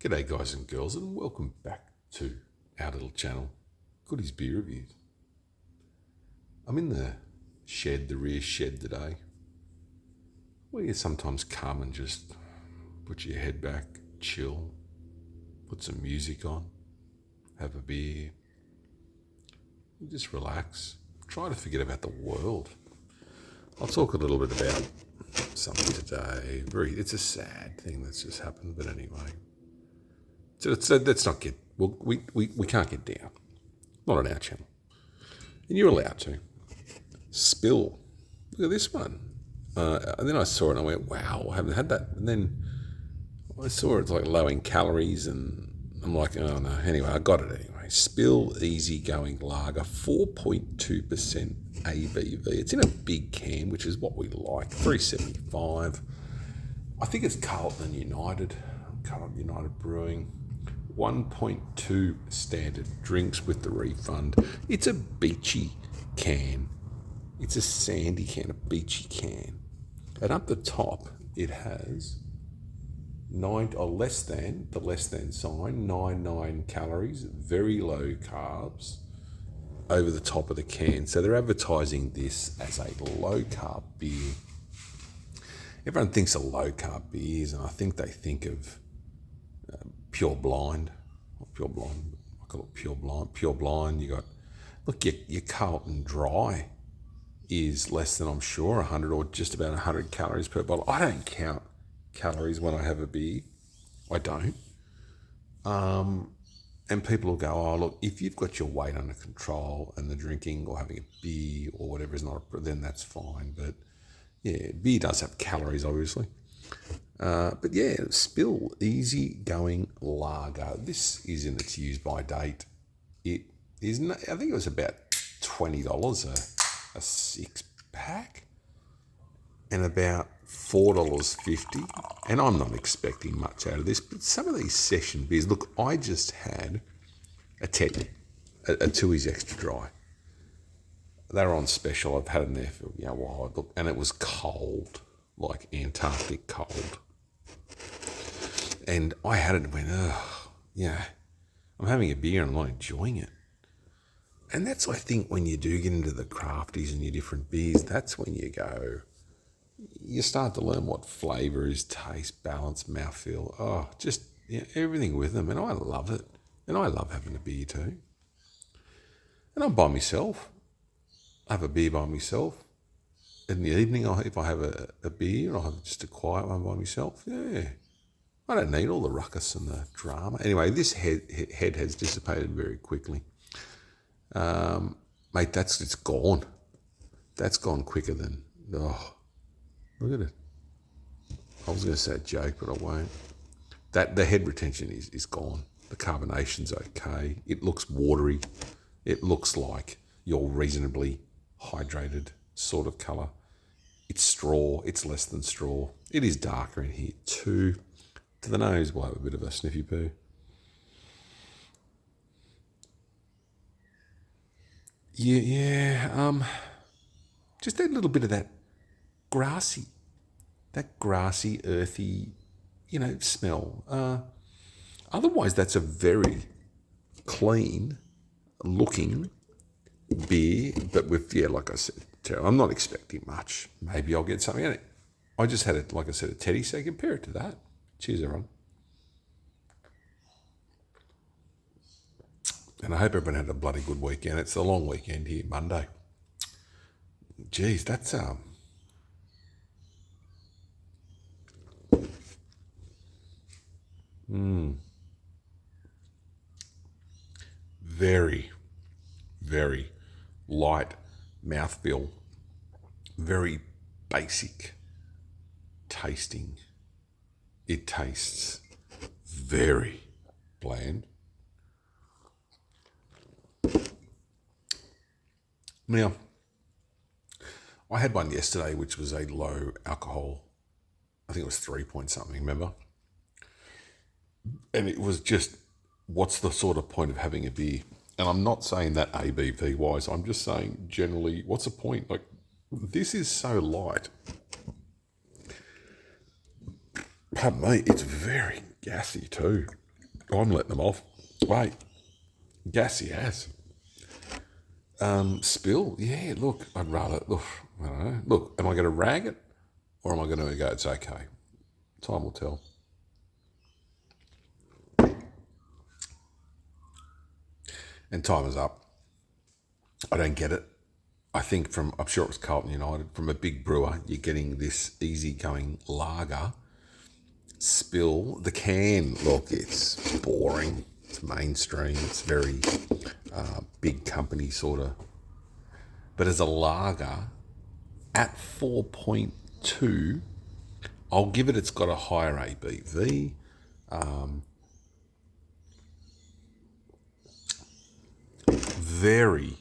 G'day guys and girls, and welcome back to our little channel, Goodies Beer Reviews. I'm in the rear shed today, where you sometimes come and just put your head back, chill, put some music on, have a beer, and just relax, try to forget about the world. I'll talk a little bit about something today. It's a sad thing that's just happened, but anyway. So let's not get, we can't get down. Not on our channel. And you're allowed to. Spill. Look at this one. And then I saw it and I went, wow, I haven't had that. And then I saw it's like low in calories and I'm like, oh no. Anyway, I got it anyway. Spill Easygoing Lager, 4.2% ABV. It's in a big can, which is what we like, $3.75. I think it's Carlton United Brewing. 1.2 standard drinks with the refund. It's a beachy can. It's a sandy can, a beachy can. And up the top, it has less than sign, 99 calories, very low carbs over the top of the can. So they're advertising this as a low carb beer. Everyone thinks of low carb beers, and I think they think of Pure Blind. I call it Pure Blind. Pure Blind, you got, look, your Carlton Dry is less than, I'm sure, 100 or just about 100 calories per bottle. I don't count calories when I have a beer. I don't. And people will go, oh, look, if you've got your weight under control and the drinking or having a beer or whatever is not, then that's fine. But yeah, beer does have calories, obviously. But yeah, Spill Easygoing Lager. This is in its use by date. It is, I think it was about $20 a six pack, and about $4.50. And I'm not expecting much out of this, but some of these session beers. Look, I just had a Teddy, a Tooheys Extra Dry. They were on special. I've had them there for a while. Look, and it was cold, like Antarctic cold. And I had it and went, oh, yeah, I'm having a beer and I'm not enjoying it. And that's, I think, when you do get into the crafties and your different beers, that's when you start to learn what flavour is, taste, balance, mouthfeel. Oh, just everything with them. And I love it. And I love having a beer too. And I'm by myself. I have a beer by myself. In the evening, if I have a beer, I'll have just a quiet one by myself. Yeah. I don't need all the ruckus and the drama. Anyway, this head has dissipated very quickly. Mate, it's gone. That's gone quicker than, oh, look at it. I was going to say a joke, but I won't. The head retention is gone. The carbonation's okay. It looks watery. It looks like you're reasonably hydrated sort of colour. It's straw. It's less than straw. It is darker in here too. To the nose, we'll have a bit of a sniffy poo. Yeah, just a little bit of that grassy, earthy, smell. Otherwise, that's a very clean looking beer, but with, like I said, I'm not expecting much. Maybe I'll get something in it. I just had it, like I said, a Teddy, so compare it to that. Cheers, everyone. And I hope everyone had a bloody good weekend. It's a long weekend here, Monday. Geez, that's very, very light mouthfeel, very basic tasting. It tastes very bland. Now, I had one yesterday, which was a low alcohol. I think it was 3 point something, remember? And it was just, what's the sort of point of having a beer? And I'm not saying that ABV wise, I'm just saying generally, what's the point? Like, this is so light. Pardon me, it's very gassy too. I'm letting them off. Wait, gassy ass. Spill. Yeah, look, I'd rather, look, I don't know. Look, am I going to rag it or am I going to go, it's okay? Time will tell. And time is up. I don't get it. I think I'm sure it was Carlton United, from a big brewer, you're getting this easygoing lager. Spill. The can, look, it's boring. It's mainstream. It's very big company sort of. But as a lager, at 4.2, I'll give it, it's got a higher ABV. Very,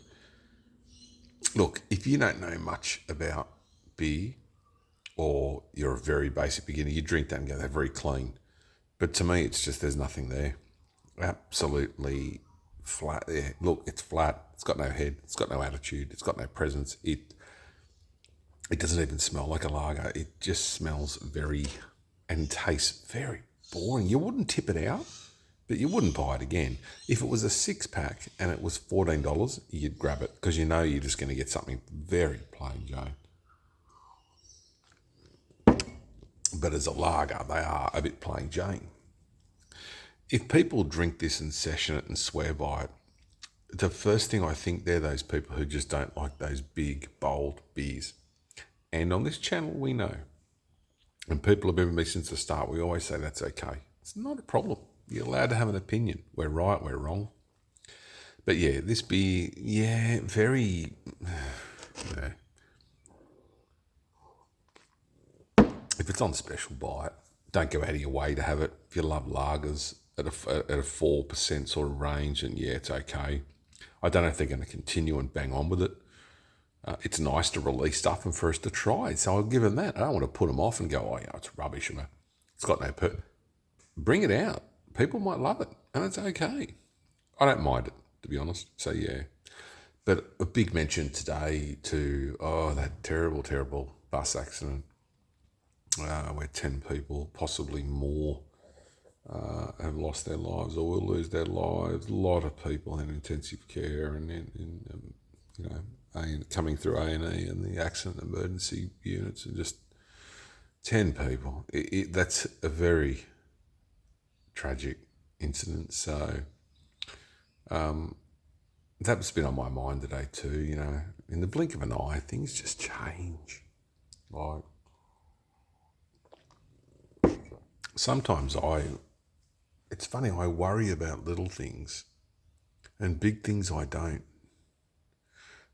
look, if you don't know much about beer or you're a very basic beginner, you drink that and go, they're very clean. But to me, it's just, there's nothing there. Absolutely flat. Yeah, look, it's flat. It's got no head. It's got no attitude. It's got no presence. It doesn't even smell like a lager. It just smells very and tastes very boring. You wouldn't tip it out, but you wouldn't buy it again. If it was a 6-pack and it was $14, you'd grab it because you know you're just going to get something very plain Jane. But as a lager, they are a bit plain Jane. If people drink this and session it and swear by it, the first thing I think, they're those people who just don't like those big, bold beers. And on this channel, we know, and people have been with me since the start, we always say that's okay. It's not a problem. You're allowed to have an opinion. We're right, we're wrong. But yeah, this beer, yeah, very, yeah. If it's on special, buy it. Don't go out of your way to have it. If you love lagers at a 4% sort of range, and yeah, it's okay. I don't know if they're going to continue and bang on with it. It's nice to release stuff and for us to try. So I'll give them that. I don't want to put them off and go, oh, yeah, it's rubbish. It's got no Bring it out. People might love it, and it's okay. I don't mind it, to be honest. So, yeah. But a big mention today to, that terrible, terrible bus accident where 10 people, possibly more, have lost their lives or will lose their lives. A lot of people in intensive care and coming through A&E and the accident emergency units, and just 10 people. That's a very tragic incident. So that's been on my mind today too. You know, in the blink of an eye, things just change. Like, sometimes it's funny, I worry about little things, and big things I don't.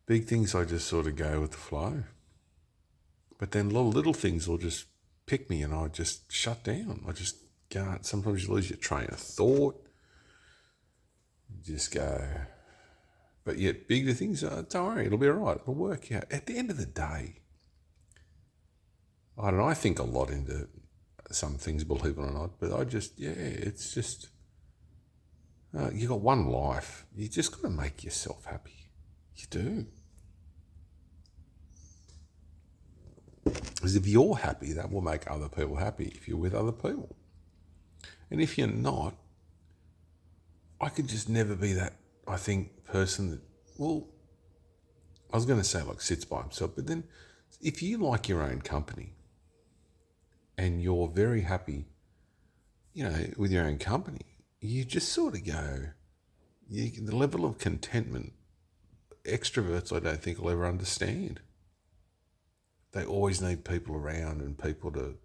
Big things I just sort of go with the flow. But then little things will just pick me and I just shut down. I just can't. Sometimes you lose your train of thought. You just go. But yet bigger things, don't worry, it'll be all right. It'll work out. At the end of the day, I don't know, I think a lot into some things, believe it or not, but it's just, you got one life. You just got to make yourself happy. You do. Because if you're happy, that will make other people happy if you're with other people. And if you're not, I could just never be that, I think, person that, well, I was going to say like sits by himself, but then if you like your own company and you're very happy, with your own company, you just sort of go, the level of contentment, extroverts I don't think will ever understand. They always need people around and people to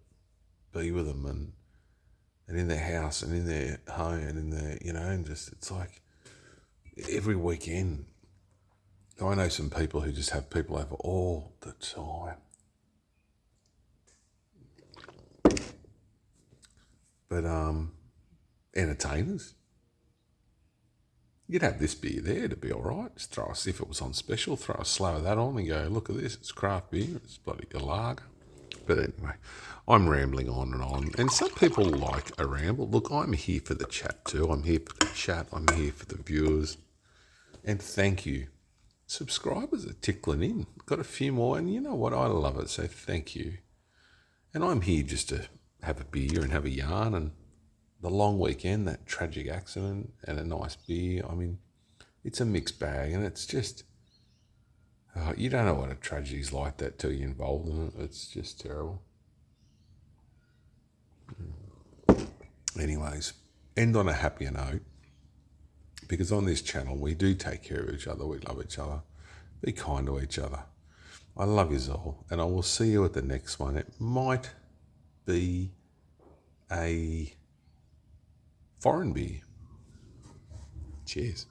be with them and in their house and in their home and in their, and just, it's like every weekend. I know some people who just have people over all the time. But entertainers, you'd have this beer there to be all right. Just throw us, if it was on special, throw a slow of that on and go, look at this, it's craft beer, it's bloody a lager. But anyway, I'm rambling on and on. And some people like a ramble. Look, I'm here for the chat too. I'm here for the chat. I'm here for the viewers. And thank you. Subscribers are tickling in. Got a few more, and you know what? I love it, so thank you. And I'm here just to have a beer and have a yarn and the long weekend, that tragic accident, and a nice beer. I mean, it's a mixed bag, and it's just you don't know what a tragedy's like that till you're involved in it. It's just terrible. Anyways, end on a happier note, because on this channel we do take care of each other. We love each other. Be kind to each other. I love you all, and I will see you at the next one. It might be a foreign beer. Cheers.